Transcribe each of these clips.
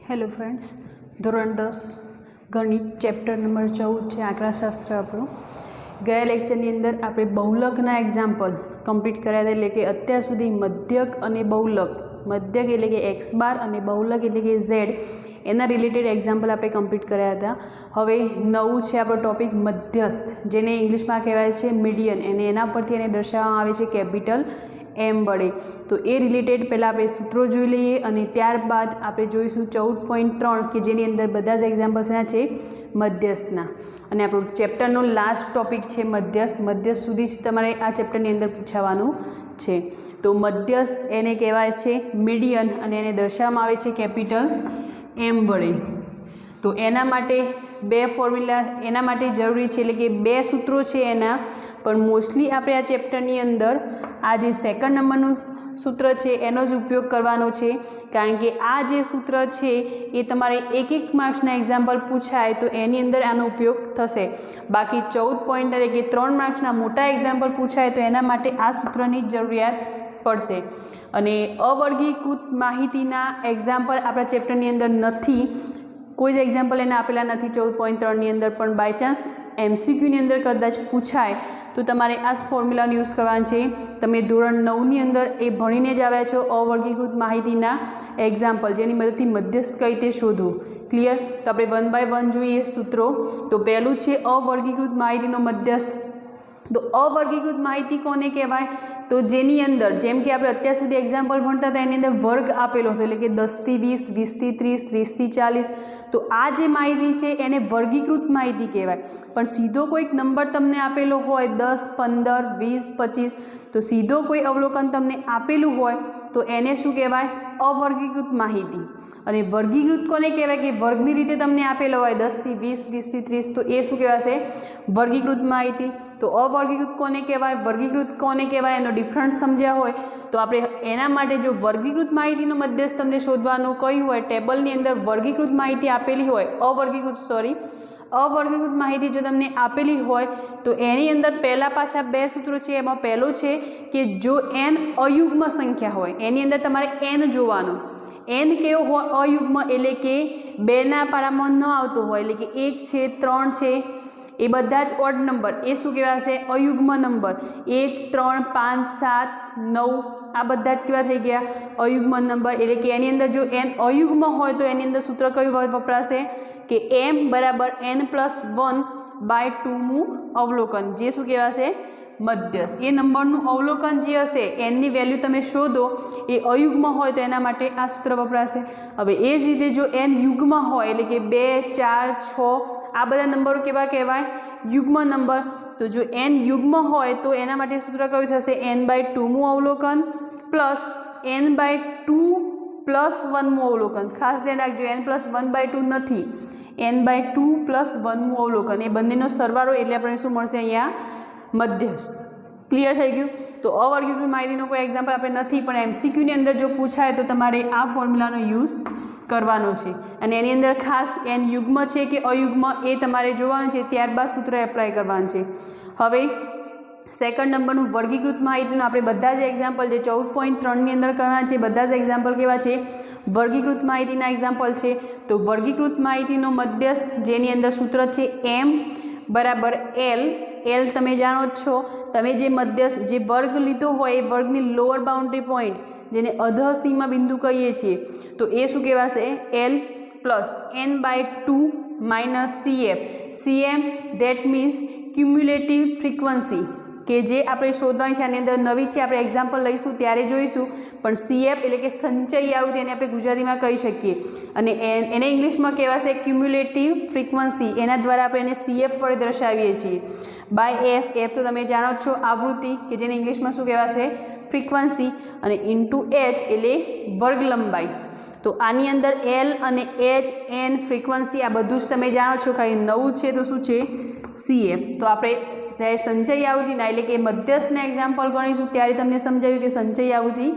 Hello friends, ધોરણ 10 ગણિત chapter number 14 છે આંકડાશાસ્ત્ર આપણું. ગયા લેક્ચરની અંદર આપણે બહુલકના એક્ઝામ્પલ કમ્પ્લીટ કર્યા હતા. એટલે કે અત્યાર સુધી મધ્યક અને બહુલક, મધ્યક એટલે કે એક્સ બાર અને બહુલક એટલે કે ઝેડ, એના રિલેટેડ એક્ઝામ્પલ આપણે કમ્પ્લીટ કર્યા હતા. હવે નવું છે આપણો ટોપિક મધ્યસ્થ, જેને ઇંગ્લિશમાં કહેવાય છે મીડિયન, અને એના પરથી એને દર્શાવવામાં આવે છે કેપિટલ એમ વડે. તો એ રિલેટેડ પહેલાં આપણે સૂત્રો જોઈ લઈએ અને ત્યારબાદ આપણે જોઈશું 14.3 કે જેની અંદર બધા જ એક્ઝામ્પલ્સ એના છે મધ્યસ્થના. અને આપણું ચેપ્ટરનો લાસ્ટ ટોપિક છે મધ્યસ્થ. મધ્યસ્થ સુધી જ તમારે આ ચેપ્ટરની અંદર પૂછાવાનું છે. તો મધ્યસ્થ એને કહેવાય છે મીડિયન અને એને દર્શાવવામાં આવે છે કેપિટલ એમ વડે. તો એના માટે બે ફોર્મ્યુલા એના માટે જરૂરી છે, એટલે કે બે સૂત્રો છે એના. પણ મોસ્ટલી આપણે આ ચેપ્ટરની અંદર આ જે સેકન્ડ નંબરનું સૂત્ર છે એનો જ ઉપયોગ કરવાનો છે, કારણ કે આ જે સૂત્ર છે એ તમારે એક માર્ક્સના એક્ઝામ્પલ પૂછાય તો એની અંદર આનો ઉપયોગ થશે. બાકી 14 પોઈન્ટ એટલે કે 3 માર્ક્સના મોટા એક્ઝામ્પલ પૂછાય તો એના માટે આ સૂત્રની જ જરૂરિયાત પડશે. અને અવર્ગીકૃત માહિતીના એક્ઝામ્પલ આપણા ચેપ્ટરની અંદર નથી, કોઈ જ એક્ઝામ્પલ એને આપેલા નથી 14.3ની અંદર. પણ બાય ચાન્સ MCQની અંદર કદાચ પૂછાય તો તમારે આ ફોર્મ્યુલાનો યુઝ કરવાનો છે. તમે ધોરણ 9ની અંદર એ ભણીને જ આવ્યા છો અવર્ગીકૃત માહિતીના એક્ઝામ્પલ, જેની મદદથી મધ્યસ્થ કઈ રીતે શોધવું. ક્લિયર? તો આપણે 1 બાય 1 જોઈએ સૂત્રો. તો પહેલું છે અવર્ગીકૃત માહિતીનો મધ્યસ્થ. તો અવર્ગીકૃત માહિતી કોને કહેવાય? તો જેની અંદર, જેમ કે આપણે અત્યાર સુધી એક્ઝામ્પલ ભણતા હતા એની અંદર વર્ગ આપેલો હતો, એટલે કે 10 થી 20, 20 થી 30, 30 થી 40. તો આ જે માહિતી છે એને વર્ગીકૃત માહિતી કહેવાય. પણ સીધો કોઈક નંબર તમને આપેલો હોય 10, 15, 20, 25, તો સીધો કોઈ અવલોકન તમને આપેલું હોય તો એને શું કહેવાય? અવર્ગીકૃત માહિતી. અને વર્ગીકૃત કોને કહેવાય? કે વર્ગની રીતે તમને આપેલો હોય 10 થી 20, 20 થી 30, તો એ શું કહેવાશે? વર્ગીકૃત માહિતી. તો અવર્ગીકૃત કોને કહેવાય, વર્ગીકૃત કોને કહેવાય, એનો ડિફરન્સ સમજ્યા હોય તો આપણે એના માટે જો વર્ગીકૃત માહિતીનો મધ્યસ્થ તમને શોધવાનું કહ્યું હોય, ટેબલની અંદર વર્ગીકૃત માહિતી આપેલી હોય, અવર્ગીકૃત માહિતી જો તમને આપેલી હોય તો એની અંદર પહેલાં પાછા બે સૂત્રો છે. એમાં પહેલું છે કે જો n અયુગ્મ સંખ્યા હોય એની અંદર તમારે n જોવાનું. n કેવો હોય? અયુગ્મ, એટલે કે 2ના પારામાં ન આવતો હોય, એટલે કે 1 છે, 3 છે, એ બધા જ ઓડ નંબર, એ શું કહેવાશે? અયુગ્મ નંબર. 1, 3, 5, 7, 9 આ બધા જ કેવા થઈ ગયા? અયુગ્મ નંબર. એટલે કે એની અંદર જો n અયુગ્મ હોય તો એની અંદર સૂત્ર કયું વપરાશે? કે m બરાબર n+1/2નું અવલોકન, જે શું કહેવાશે? મધ્યસ્થ. એ નંબરનું અવલોકન જે હશે એની વેલ્યુ તમે શોધો એ અયુગ્મ હોય તો એના માટે આ સૂત્ર વપરાશે. હવે એ જ રીતે જો n યુગ્મ હોય, એટલે કે 2, 4, 6 આ બધા નંબરો કેવા કહેવાય? યુગ્મ નંબર. તો જો n યુગ્મ હોય તો એના માટે સૂત્ર કયું થશે? n/2મું અવલોકન પ્લસ n/2+1મું અવલોકન. ખાસ ધ્યાન રાખજો, n+1/2 નથી, n/2+1મું અવલોકન. એ બંનેનો સરવાળો એટલે આપણને શું મળશે? અહીંયા મધ્યસ્થ. ક્લિયર થઈ ગયું? તો અવર્ગીકૃત માહિતીનો કોઈ એક્ઝામ્પલ આપણે નથી, પણ MCQની અંદર જો પૂછાય તો તમારે આ ફોર્મ્યુલાનો યુઝ કરવાનો છે. અને એની અંદર ખાસ n યુગ્મ છે કે અયુગ્મ એ તમારે જોવાનું છે, ત્યારબાદ સૂત્ર એપ્લાય કરવાનું છે. હવે સેકન્ડ નંબરનું વર્ગીકૃત માહિતીનું આપણે બધા જ એક્ઝામ્પલ જે 14.3ની અંદર કરવાના છે, બધા જ એક્ઝામ્પલ કેવા છે? વર્ગીકૃત માહિતીના એક્ઝામ્પલ છે. તો વર્ગીકૃત માહિતીનો મધ્યસ્થ, જેની અંદર સૂત્ર છે m બરાબર l. l તમે જાણો જ છો, તમે જે મધ્યસ્થ જે વર્ગ લીધો હોય એ વર્ગની લોઅર બાઉન્ડ્રી પોઈન્ટ, જેને અધઃ સીમા બિંદુ કહીએ છીએ, તો એ શું કહેવાશે? l plus n/2 minus cf. cm that means cumulative frequency, કે જે આપણે શોધવાની છે. આની અંદર નવી છે, આપણે એક્ઝામ્પલ લઈશું ત્યારે જોઈશું. પણ cf એટલે કે સંચયી આવૃત્તિ, એને આપણે ગુજરાતીમાં કહી શકીએ. અને એને ઇંગ્લિશમાં કહેવાશે ક્યુમ્યુલેટિવ ફ્રીક્વન્સી. એના દ્વારા આપણે એને cf વડે દર્શાવીએ છીએ. બાય f, f તો તમે જાણો જ છો આવૃત્તિ, કે જેને ઇંગ્લિશમાં શું કહેવાશે? ફ્રીક્વન્સી. અને ઇન્ટુ h એટલે વર્ગ લંબાઈ. તો આની અંદર l અને h, n, ફ્રીક્વન્સી આ બધું જ તમે જાણો છો, ખાલી નવું છે તો શું છે? cf. તો આપણે સંચયી આવૃત્તિના એટલે કે મધ્યસ્થના એક્ઝામ્પલ ગણીશું ત્યારે તમને સમજાવ્યું કે સંચયી આવૃત્તિ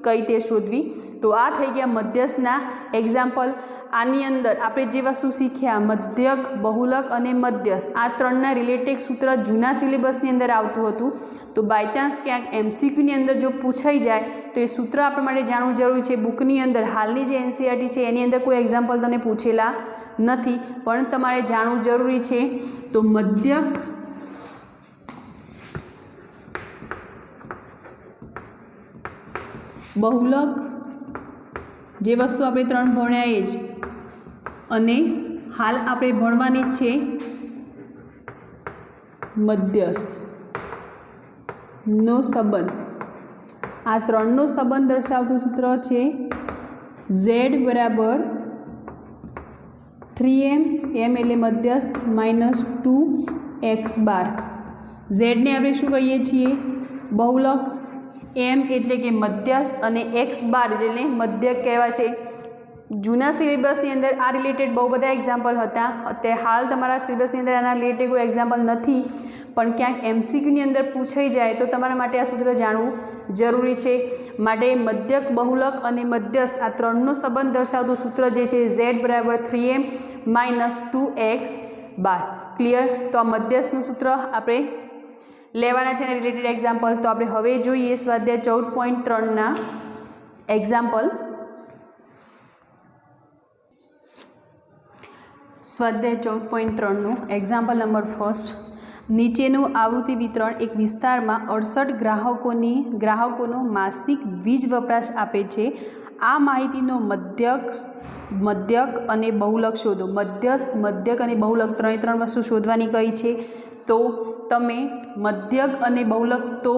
કઈ રીતે શોધવી तो आ थई गया मध्यस्थना एक्जाम्पल। आनी अंदर आपणे जे वस्तु शीख्या मध्यक, बहुलक अने मध्यस्थ आ त्रणना रिलेटेड सूत्र जूना सिलेबसनी अंदर आवतुं हतुं। तो बाय चांस क्यांक एमसीक्यूनी अंदर जो पूछाई जाए तो ये सूत्र आपणा माटे जाणવું जरूरी छे। बुकनी अंदर हालनी जे एनसीईआरटी छे एनी अंदर कोई एक्जाम्पल तमने पूछेला नहीं, पण तमारे जाणવું जरूरी छे। तो मध्यक, बहुलक जे वस्तु आपणे त्रण भण्या ए ज अने हाल आपणे भणवानी छे मध्यस्थ नो संबंध। आ त्रणनो संबंध दर्शावतुं सूत्र छे Z बराबर 3m, m एटले मध्यस्थ -2x बार। Z ने आपणे शुं कहीए छीए? बहुलक। m एटले के मध्यस्थ अने x बार एटले मध्यक कहेवाय छे। जूना सिलेबसनी अंदर आ रिलेटेड बहु बधा एक्जाम्पल हता। अत्यारे हाल तमारा सिलेबसनी अंदर आना रिलेटेड कोई एक्जाम्पल नहीं, पण क्यांक एमसीक्यूनी अंदर पूछाई जाए तो तमारा माटे आ सूत्र जाणવું जरूरी छे। माटे मध्यक, बहुलक अने मध्यस्थ आ त्रणनो संबंध दर्शावतुं सूत्र जे छे Z बराबर 3m - 2x बार। क्लियर? तो आ मध्यस्थनुं सूत्र आपणे लेवाना छे रिलेटेड एक्जाम्पल। तो आपणे हवे जोईए स्वाध्याय 14.3 ना एक्जाम्पल। स्वाध्याय 14.3 नो एक्जाम्पल नंबर फर्स्ट। नीचेनु आवृत्ति वितरण एक विस्तार में 68 ग्राहकों मासिक वीज वपराश आपे छे। आ माहितीनो मध्यक अने बहुलक शोधो। मध्यस्थ, मध्यक अने बहुलक त्रण वस्तु शोधवानी कही छे। तो तमे मध्यक अने बहुलक तो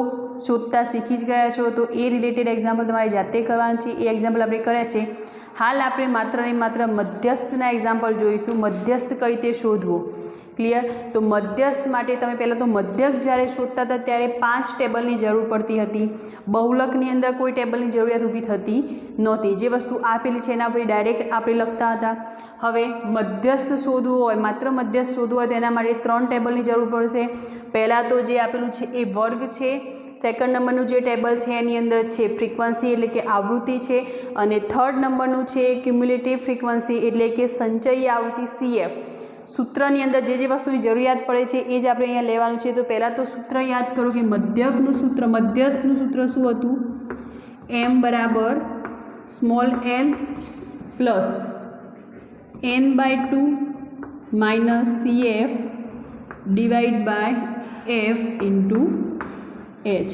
शोधता शीखी ज गया छो। तो ए रिलेटेड एक्जाम्पल तमारे जाते करवाना छे। ए एक्जाम्पल आपणे कर्या छे। हाल आपणे मात्र ने मात्र मध्यस्थना एक्जाम्पल जोईशुं। मध्यस्थ कई रीते शोधवो। क्लियर? तो मध्यस्थ माटे तमे पहला तो मध्यक ज्यारे शोधता था त्यारे 5 टेबलनी जरूर पड़ती हती। बहुलकनी अंदर कोई टेबलनी जरूरियात ऊभी थती नहोती। जे वस्तु आपेली छे एना पर डायरेक्ट आपणे लखता हता। हवे मध्यस्थ शोधवो होय, मात्र मध्यस्थ शोधवो होय तो एना माटे 3 टेबलनी जरूर पड़शे। पहला तो जे आपेलुं छे ए वर्ग छे। सेकंड नंबरनुं जे टेबल छे एनी अंदर छे फ्रीक्वन्सी एटले के आवृत्ति छे। अने थर्ड नंबरनुं छे क्युम्युलेटिव फ्रीक्वन्सी एटले के संचयी आवृत्ति CF। सूत्रनी अंदर जे वस्तुनी जरूरियात पड़े छे ए ज आपणे अहींया लेवानुं छे। तो पहला तो सूत्र याद करो कि मध्यकनुं सूत्र, मध्यस्थनुं सूत्र शुं हतुं? m बराबर l plus n/2 minus CF divide by f into h।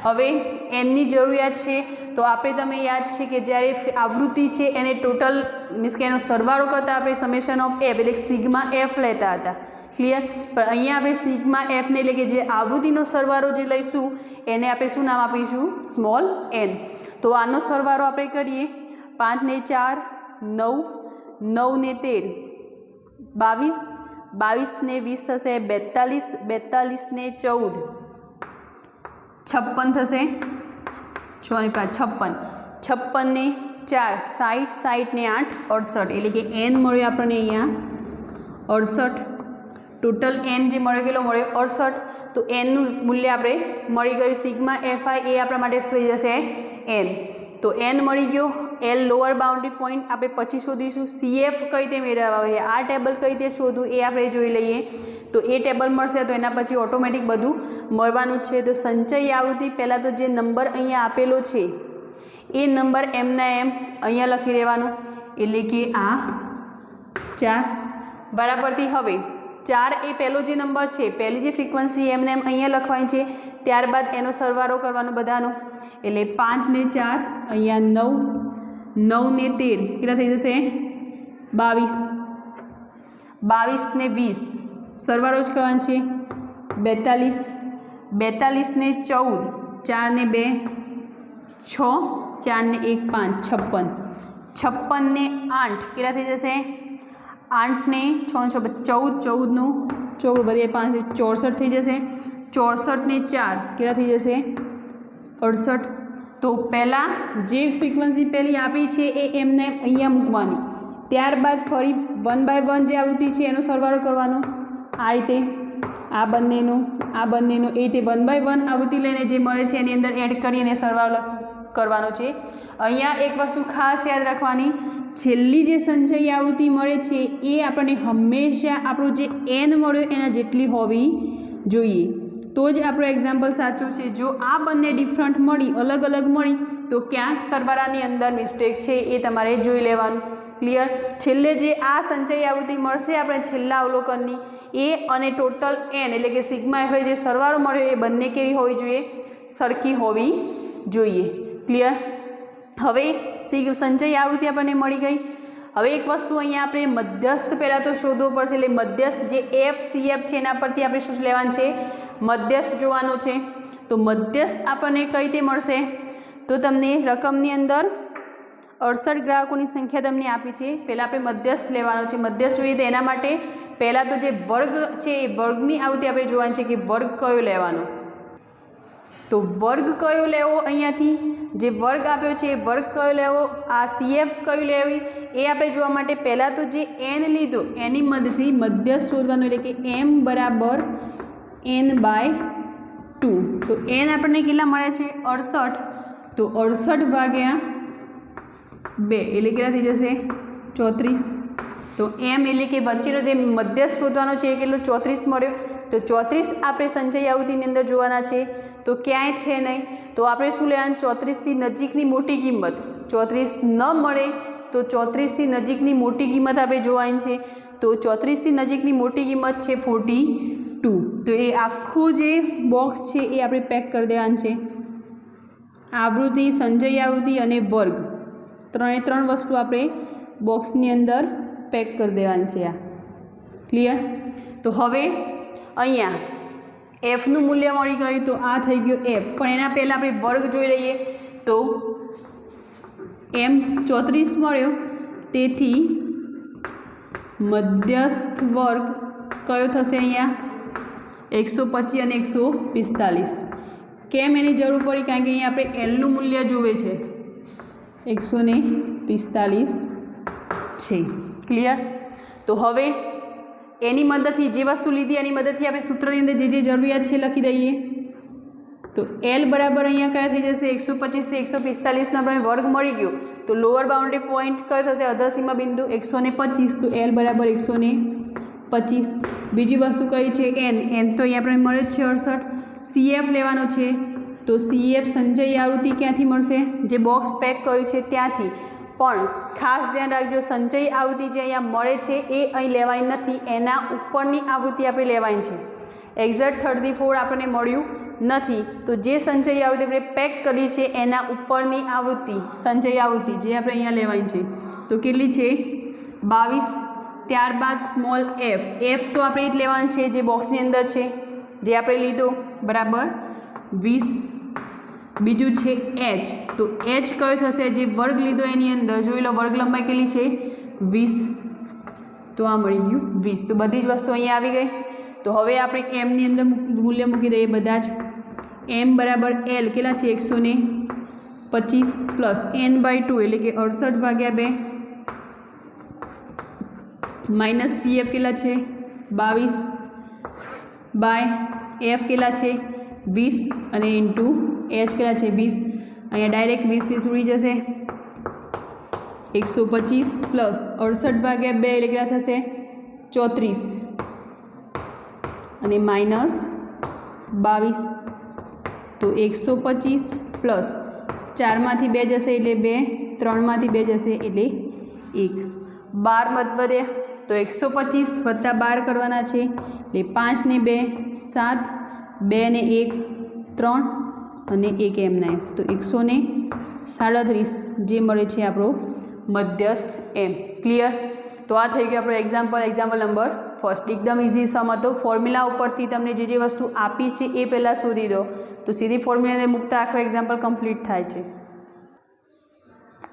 हवे n नी जरूरियात छे तो आपणे तमे याद छे कि ज्यारे आवृत्ति छे एने टोटल मीन्स के एनो सरवाळो करता आपणे समेशन ऑफ f एटले सिग्मा f लेता हता। क्लियर? पण अहींया आपणे सिग्मा f ने एटले के जे आवृत्तिनो सरवाळो जे लईशुं एने आपणे शुं नाम आपीशुं? Small n। तो आनो सरवाळो आपणे करीए। 5 ने 4 9, 9 ने 13 22, 22 ने 20 थशे 42, 42 ने 14 56 थशे 6 ने 5 56, 56 ने 4 60, 60 ने 8 68 एटले के n मळ्यो आपणे अहींया 68। टोटल n जे मळी गेलो मळ्यो 68। तो n નું મૂલ્ય આપણે મળી ગયું સિગ્મા fi એ આપણા માટે શું થઈ જશે? n। તો n મળી ગયો। l લોઅર બાઉન્ડ્રી પોઈન્ટ આપણે પછી શોધીશું। cf કઈ રીતે મેળવવા હોય આ ટેબલ કઈ રીતે શોધવું એ આપણે જોઈ લઈએ। તો એ ટેબલ મળશે તો એના પછી ઓટોમેટિક બધું મળવાનું છે। તો સંચયી આવૃત્તિ પહેલાં તો જે નંબર અહીંયા આપેલો છે એ નંબર m ના m અહીંયા લખી દેવાનો એટલે કે આ 4 બરાબરથી। હવે 4 એ પહેલો જે નંબર છે પહેલી જે ફ્રીક્વન્સી એમને એમ અહીંયા લખવાની છે ત્યારબાદ એનો સરવાળો કરવાનો બધાનો એટલે 5 ને 4 અહીંયા 9, 9 ને 13 કેટલા થઈ જશે? 22, 22 ને 20 સરવાળો જ કરવાનો છે 42, 42 ને 14 4 ને 2 6 4 ને 1 5 56, 56 ને 8 કેટલા થઈ જશે? 8 ने 6 6 14, 14 નું 14 વધે 5 64 થઈ જશે। 64 ने 4 કેટલા થઈ જશે? 68। તો પહેલાં જે ફ્રીક્વન્સી પહેલી આપી છે એ એમને અહીંયા મૂકવાની, ત્યારબાદ ફરી 1 બાય 1 જે આવૃત્તિ છે એનો સરવાળો કરવાનો આ રીતે, આ બંનેનો એ રીતે 1 બાય 1 આવૃત્તિ લઈને જે મળે છે એની અંદર એડ કરી અને સરવાળો કરવાનો છે। અહીંયા એક વસ્તુ ખાસ યાદ રાખવાની, છેલ્લી જે સંચયી આવૃત્તિ મળે છે એ આપણને હંમેશા આપણો જે n મળ્યો એના જેટલી હોવી જોઈએ, તો જ આપણો એક્ઝામ્પલ સાચું છે. જો આ બંને ડિફરન્ટ મળી, અલગ અલગ મળી, તો ક્યાંક સરવાળાની અંદર મિસ્ટેક છે એ તમારે જોઈ લેવાનું. ક્લિયર? છેલ્લે જે આ સંચયી આવૃત્તિ મળશે આપણે છેલ્લા અવલોકનની, એ અને ટોટલ n એટલે કે સિગ્મા એફ જે સરવાળો મળ્યો એ બંને કેવી હોવી જોઈએ? સરખી હોવી જોઈએ. ક્લિયર? હવે સંચયી આવૃત્તિ આપણને મળી ગઈ. હવે એક વસ્તુ અહીંયા આપણે મધ્યસ્થ પહેલાં તો શોધવો પડશે, એટલે મધ્યસ્થ જે એફ સી એફ છે એના પરથી આપણે શું લેવાનું છે? મધ્યસ્થ જોવાનું છે. તો મધ્યસ્થ આપણને કઈ રીતે મળશે? તો તમને રકમની અંદર 68 ગ્રાહકોની સંખ્યા તમને આપી છે. પહેલાં આપણે મધ્યસ્થ લેવાનો છે. મધ્યસ્થ જોઈએ તો એના માટે પહેલાં તો જે વર્ગ છે એ વર્ગની આવૃત્તિ આપણે જોવાની છે કે વર્ગ કયો લેવાનો. તો વર્ગ કયો લેવો? અહીંયાથી જે વર્ગ આપ્યો છે એ વર્ગ કયો લેવો, આ સીએફ કયું લેવી એ આપણે જોવા માટે પહેલાં તો જે એન લીધો એની મદદથી મધ્યસ્થ શોધવાનું, એટલે કે એમ બરાબર n/2. તો એન આપણને કેટલા મળે છે? 68. તો 68 ભાગ્યા 2 એટલે કેટલા થઈ જશે? 34. તો એમ એટલે કે વચ્ચેનો જે મધ્યસ્થ શોધવાનો છે એ કેટલો? 34 મળ્યો. તો 34 આપણે સંચયી આવૃત્તિની અંદર જોવાના છે, તો ક્યાંય છે નહીં. તો આપણે શું લેવાનું? 34થી નજીકની મોટી કિંમત. 34 ન મળે તો 34થી નજીકની મોટી કિંમત આપણે જોવાની છે. તો 34થી નજીકની મોટી કિંમત છે 42. તો એ આખું જે બોક્સ છે એ આપણે પેક કરી દેવાનું છે. આવૃત્તિ, સંચયી આવૃત્તિ અને વર્ગ ત્રણે ત્રણ વસ્તુ આપણે બોક્સની અંદર પેક કરી દેવાની છે. આ ક્લિયર? તો હવે અહીંયા એફનું મૂલ્ય મળી ગયું, તો આ થઈ ગયું એફ. પણ એના પહેલાં આપણે વર્ગ જોઈ લઈએ. તો એમ 34 મળ્યો, તેથી મધ્યસ્થ વર્ગ કયો થશે? અહીંયા 125 અને 145. કેમ એની જરૂર પડી? કારણ કે અહીંયા આપણે એલનું મૂલ્ય જોવે છે, 145 છે. ક્લિયર? તો હવે એની મદદથી જે વસ્તુ લીધી એની મદદથી આપણે સૂત્રની અંદર જે જરૂરિયાત છે લખી દઈએ. તો એલ બરાબર અહીંયા કયા થઈ જશે? 125 થી 145નો આપણને વર્ગ મળી ગયો. તો લોઅર બાઉન્ડ્રી પોઈન્ટ કયો થશે? અધસીમા બિંદુ 125. તો એલ બરાબર 125. બીજી વસ્તુ કઈ છે? એન. એન તો અહીંયા આપણે મળે જ છે 68. સીએફ લેવાનો છે. તો સીએફ સંચયી આવૃત્તિ ક્યાંથી મળશે? જે બોક્સ પેક કર્યું છે ત્યાંથી. પણ ખાસ ધ્યાન રાખજો, સંચયી આવૃત્તિ જે અહીંયા મળે છે એ અહીં લેવાની નથી, એના ઉપરની આવૃત્તિ આપણે લેવાની છે. એક્ઝેક્ટ 34 આપણને મળ્યું નથી. તો જે સંચયી આવૃત્તિ આપણે પેક કરી છે એના ઉપરની આવૃત્તિ, સંચયી આવૃત્તિ જે આપણે અહીંયા લેવાની છે. તો કેટલી છે? 22. ત્યારબાદ સ્મોલ એફ. એફ તો આપણે જ લેવાનું છે જે બોક્સની અંદર છે, જે આપણે લીધો, બરાબર 20. બીજું છે એચ. તો એચ કયો થશે? જે વર્ગ લીધો એની અંદર જોઈ લો, વર્ગ લંબાઈ કેટલી છે? 20. તો આ મળી ગયું 20. તો બધી જ વસ્તુ અહીંયા આવી ગઈ. તો હવે આપણે એમની અંદર મૂલ્ય મૂકી દઈએ બધા જ. એમ બરાબર એલ કેટલા છે? 125 પ્લસ n/2 એટલે કે 68 ભાગ્યા 2 માઇનસ સીએફ કેટલા છે? 22 બાય એફ કેટલા છે? 20 અને ઇન્ટુ એચ કેટલા છે? 20. અહીંયા ડાયરેક્ટ 20 ઉડી જશે. 125 પ્લસ 68 ભાગ્યા 2 એટલે કેટલા થશે? 34 અને માઇનસ 22. તો 125 પ્લસ 4માંથી 2 જશે એટલે 2, 3માંથી 2 જશે એટલે 1. 12 મત વધે તો 125 વત્તા 12 કરવાના છે, એટલે 5 ને 2 7, 2 ને 1 3 અને 1 એમના એમ. તો 137 જે મળે છે આપણો મધ્યસ્થ એમ. ક્લિયર? તો આ થઈ ગયું આપણો એક્ઝામ્પલ નંબર ફર્સ્ટ. એકદમ ઇઝી સમ હતો. ફોર્મ્યુલા ઉપરથી તમને જે વસ્તુ આપી છે એ પહેલાં શોધી દો, તો સીધી ફોર્મ્યુલાને મૂકતા આખો એક્ઝામ્પલ કમ્પ્લીટ થાય છે.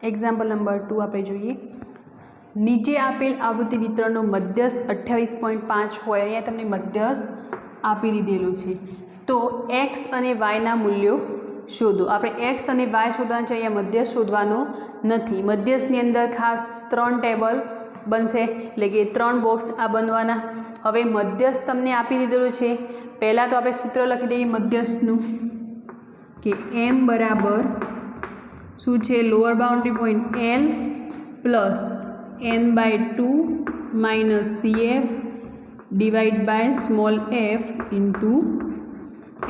એક્ઝામ્પલ નંબર 2 આપણે જોઈએ. નીચે આપેલ આવૃત્તિ વિતરણનો મધ્યસ્થ 28.5 હોય. અહીંયા તમને મધ્યસ્થ આપી દીધેલું છે. તો એક્સ અને વાયના મૂલ્યો શોધો. આપણે એક્સ અને વાય શોધવાનું છે, અહીંયા મધ્યસ્થ શોધવાનો નથી. મધ્યસ્થની અંદર ખાસ 3 ટેબલ બનશે, એટલે કે 3 બોક્સ આ બનવાના. હવે મધ્યસ્થ તમને આપી દીધેલું છે. પહેલાં તો આપણે સૂત્ર લખી દઈએ મધ્યસ્થનું, કે એમ બરાબર શું છે lower boundary point L plus n/2 minus CF divide by small f into h.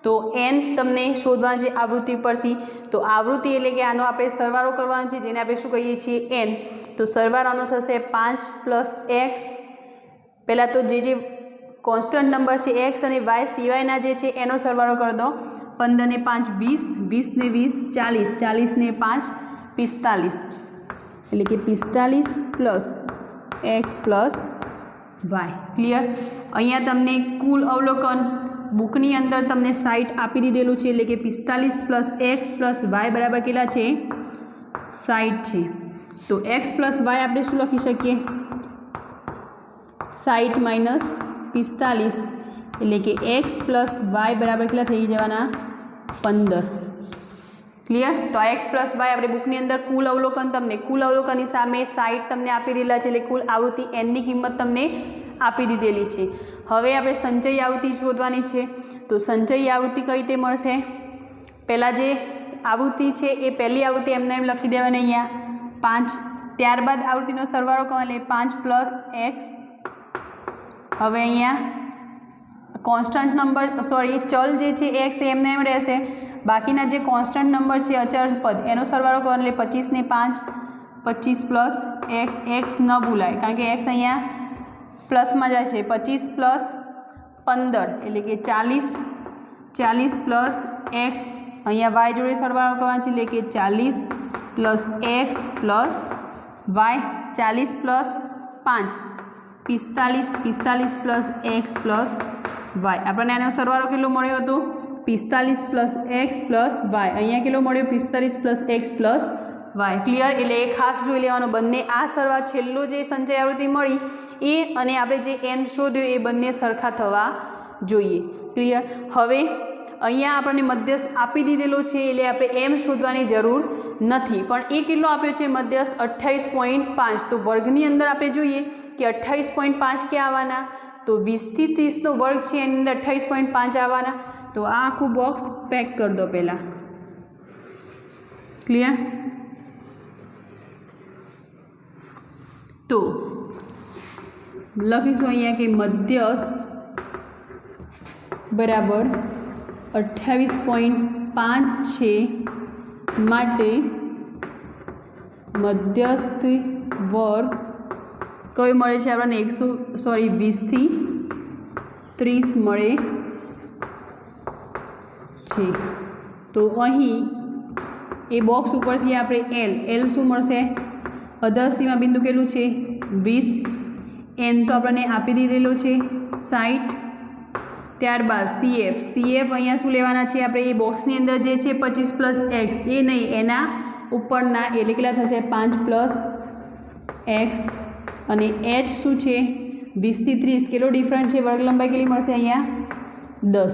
તો n તમને શોધવા છે આવૃત્તિ પરથી. તો આવૃત્તિ એટલે કે આનો આપણે સરવાળો કરવાનો છે, જેને આપણે શું કહીએ છીએ n. તો સરવાળાનો થશે 5 + x. પહેલાં તો જે કોન્સ્ટન્ટ નંબર છે x અને y સિવાયના જે છે એનો સરવાળો કરી દો. 15 ને 5 20, 20 ને 20 40, 40 ને 5 45, એટલે કે 45 + x + y. ક્લિયર? અહીંયા તમને કુલ અવલોકન બુકની અંદર તમને સાઈટ આપી દીધેલું છે, એટલે કે 45 + x + y બરાબર કેટલા છે? 60 છે. તો x + y આપણે શું લખી શકીએ? 60 - 45, એટલે કે x + y બરાબર કેટલા થઈ જવાના? 15. ક્લિયર? તો આ x + y આપણે બુકની અંદર કુલ અવલોકન તમને કુલ અવલોકનની સામે 60 તમને આપી દીધેલા છે, એટલે કુલ આવૃત્તિ nની કિંમત તમને આપી દીધેલી છે. હવે આપણે સંચયી આવૃત્તિ શોધવાની છે. તો સંચયી આવૃત્તિ કઈ રીતે મળશે? પહેલાં જે આવૃત્તિ છે એ પહેલી આવૃત્તિ એમને એમ લખી દેવાની અહીંયા 5. ત્યારબાદ આવૃત્તિનો સરવાળો કરવાનો એટલે 5 + x. હવે અહીંયા કોન્સ્ટન્ટ નંબર ચલ જે છે x એમને એમ રહેશે. બાકીના જે કોન્સ્ટન્ટ નંબર છે અચળ પદ એનો સરવાળો કરવાનો એટલે 25 ને 5 25 + x. x ન ભૂલાય કારણ કે x અહીંયા પ્લસમાં જાય છે. 25 + 15 એટલે કે 40 40 + x. અહીંયા y જોડે સરવાળો કરવાનો છે એટલે કે 40 + x + y. 40 + 5 45 45 + x + y. આપણને આનો સરવાળો કેટલો મળ્યો હતો? 45 + x + y. અહીંયા કેટલો મળ્યો? 45 + x + y. ક્લિયર? એટલે એ ખાસ જોઈ લેવાનો. બંને આ સરવાળો છેલ્લો જે સંચય આવૃત્તિ મળી એ અને આપણે જે n શોધ્યો એ બંને સરખા થવા જોઈએ. ક્લિયર? હવે અહીંયા આપણને મધ્યસ્થ આપી દીધેલો છે એટલે આપણે m શોધવાની જરૂર નથી. પણ એ કેટલો આપ્યો છે મધ્યસ્થ? 28.5. તો વર્ગની અંદર આપણે જોઈએ કે 28.5 ક્યાં આવવાના? તો 20 થી 30નો વર્ગ છે એની અંદર 28.5 આવવાના. તો આ આખું બોક્સ પેક કરી દો પહેલાં. ક્લિયર? તો લખીશું અહીંયા કે મધ્યસ્થ બરાબર 28.5 છે, માટે મધ્યસ્થ વર્ગ કયો મળે છે આપણને? 20 થી 30 મળે છે. તો અહીં એ બોક્સ ઉપરથી આપણે એલ શું મળશે? અધર સીમા બિંદુ કેટલું છે? 20. n તો આપણને આપી દીધેલો છે 60. ત્યારબાદ CF અહીંયા શું લેવાના છે આપણે? એ બોક્સની અંદર જે છે 25 + x એ નહીં, એના ઉપરના એટલે કેટલા થશે? 5 + x. અને h શું છે? 20 થી 30 કેટલો ડિફરન્ટ છે? વર્ગ લંબાઈ કેટલી મળશે અહીંયા? 10.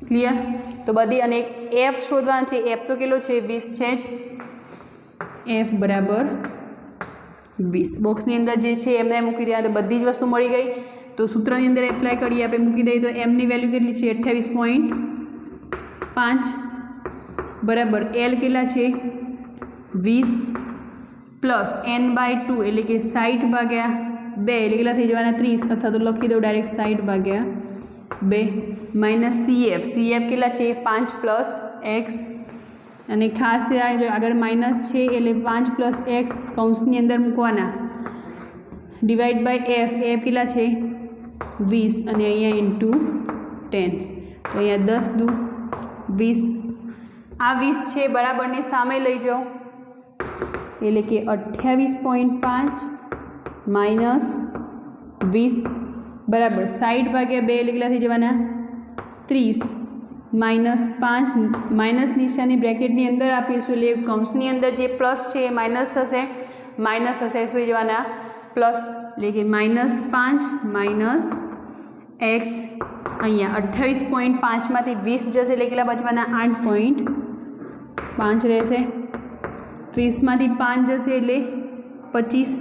ક્લિયર? તો બધી અને f શોધવાનું છે. f તો કેટલો છે? 20 છે જ. f બરાબર 20 બોક્સની અંદર જે છે એમને મૂકી દે. તો બધી જ વસ્તુ મળી ગઈ. તો સૂત્રની અંદર એપ્લાય કરીએ આપણે, મૂકી દઈએ તો mની વેલ્યુ કેટલી છે? 28.5 બરાબર l કેટલા છે? 20 + n/2 એટલે કે 60/2 એટલે કેટલા થઈ જવાના? 30. અથવા તો લખી દો ડાયરેક્ટ 60/2 માઇનસ CF કેટલા છે? 5 + x. અને ખાસ ધ્યાન આગળ માઇનસ છે એટલે 5 + x કૌંસની અંદર મૂકવાના. ડિવાઈડ બાય f કેટલા છે? 20 અને અહીંયા ઇન્ટુ 10. તો અહીંયા 10 દુ 20. આ 20 છે બરાબરની સામે લઈ જાઓ એટલે કે 28.5 માઇનસ 20 બરાબર 60/2 એટલે કેટલા થઈ જવાના? 30 માઇનસ 5 માઇનસ નિશાની બ્રેકેટની અંદર આપીશું એટલે કૌંસની અંદર જે પ્લસ છે એ માઇનસ થશે. માઇનસ થશે શું જવાના? પ્લસ. એટલે કે -5 માઇનસ x. અહીંયા 28.5માંથી 20 જશે એટલે કેટલા બચવાના? 8.5 રહેશે. 30માંથી 5 જશે એટલે 25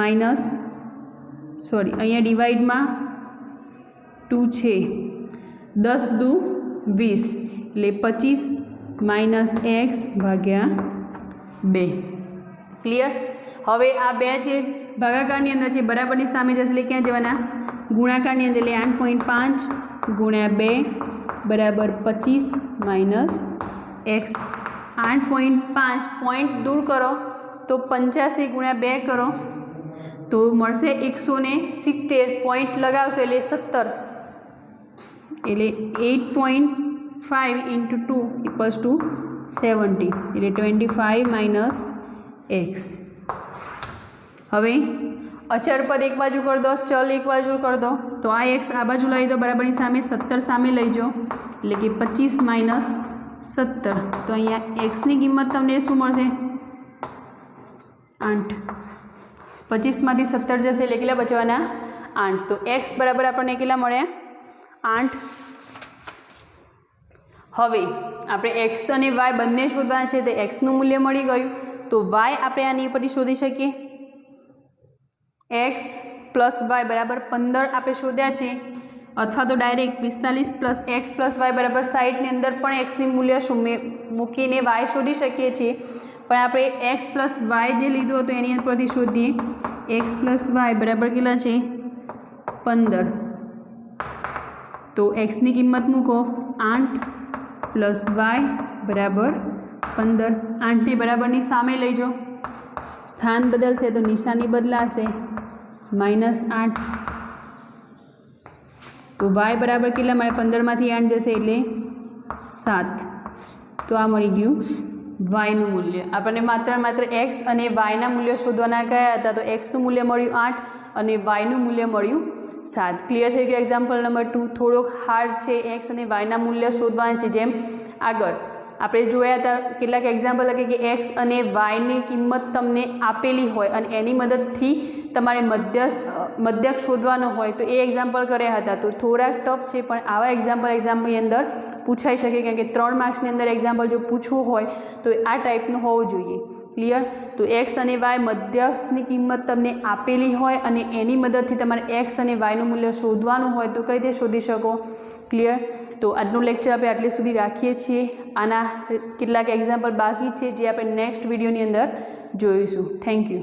માઇનસ અહીંયા ડિવાઈડમાં 2 છે. 10 દુ 20 એટલે 25 માઇનસ એક્સ ભાગ્યા 2. ક્લિયર? હવે આ 2 છે ભાગાકારની અંદર છે, બરાબરની સામે જશે એટલે ક્યાં જવાના? ગુણાકારની અંદર, એટલે 8.5 ગુણ્યા 2 બરાબર 25 માઇનસ એક્સ. 8.5 પોઈન્ટ દૂર કરો તો 85 ગુણ્યા 2 કરો તો મળશે 170. પોઈન્ટ લગાવશો એટલે 17, એટલે 8.5 ઇન્ટુ 2 ઇક્વલ્સ ટુ 70, એટલે 25 માઇનસ એક્સ. હવે અચળ પદ એક બાજુ કરી દો, ચલ એક બાજુ કરી દો, તો આ એક્સ આ બાજુ લઈ દો, બરાબરની સામે 17 સામે લઈ જાઓ, એટલે કે 25 માઇનસ 17. તો અહીંયા એક્સની કિંમત તમને શું મળશે? 8. 25માંથી 17 જશે એટલે કેટલા બચવાના? 8. તો એક્સ બરાબર આપણને કેટલા મળ્યા? 8. હવે આપણે એક્સ અને વાય બંને શોધવાના છે, તો એક્સનું મૂલ્ય મળી ગયું, તો વાય આપણે આની ઉપરથી શોધી શકીએ. એક્સ પ્લસ વાય બરાબર 15 આપણે શોધ્યા છે, અથવા તો direct 45 plus x plus y બરાબર 60ની અંદર પણ એક્સની મૂલ્ય મૂકીને વાય શોધી શકીએ છીએ. પણ આપણે એક્સ પ્લસ વાય જે લીધું હતું એની ઉપરથી શોધીએ. એક્સ પ્લસ વાય બરાબર કેટલા છે? 15. તો એક્સની કિંમત મૂકો 8 પ્લસ વાય બરાબર 15. 8ને બરાબરની સામે લઈ જાઓ, સ્થાન બદલશે તો નિશાની બદલાશે, -8. તો વાય બરાબર કેટલા મળે? 15માંથી 8 જશે એટલે 7. તો આ મળી ગયું વાયનું મૂલ્ય. આપણને માત્ર એક્સ અને વાયના મૂલ્યો શોધવાના કયા હતા? તો એક્સનું મૂલ્ય મળ્યું 8 અને વાયનું મૂલ્ય મળ્યું 7. ક્લિયર થઈ ગયું? એક્ઝામ્પલ નંબર 2 થોડોક હાર્ડ છે, એક્સ અને વાયના મૂલ્ય શોધવાના છે. જેમ આગળ આપણે જોયા હતા કેટલાક એક્ઝામ્પલ હતા કે એક્સ અને વાયની કિંમત તમને આપેલી હોય અને એની મદદથી તમારે મધ્યક શોધવાનો હોય, તો એ એક્ઝામ્પલ કર્યા હતા. તો થોડાક ટફ છે, પણ આવા એક્ઝામ્પલની અંદર પૂછાઈ શકે, કારણ કે 3 માર્ક્સની અંદર એક્ઝામ્પલ જો પૂછવું હોય તો આ ટાઈપનું હોવું જોઈએ. ક્લિયર? તો એક્સ અને વાય મધ્યકની કિંમત તમને આપેલી હોય અને એની મદદથી તમારે એક્સ અને વાયનું મૂલ્ય શોધવાનું હોય તો કઈ રીતે શોધી શકો? ક્લિયર? તો આજનું લેક્ચર આપણે આટલે સુધી રાખીએ છીએ. આના કેટલાક એક્ઝામ્પલ બાકી છે જે આપણે નેક્સ્ટ વિડીયોની અંદર જોઈશું. Thank you.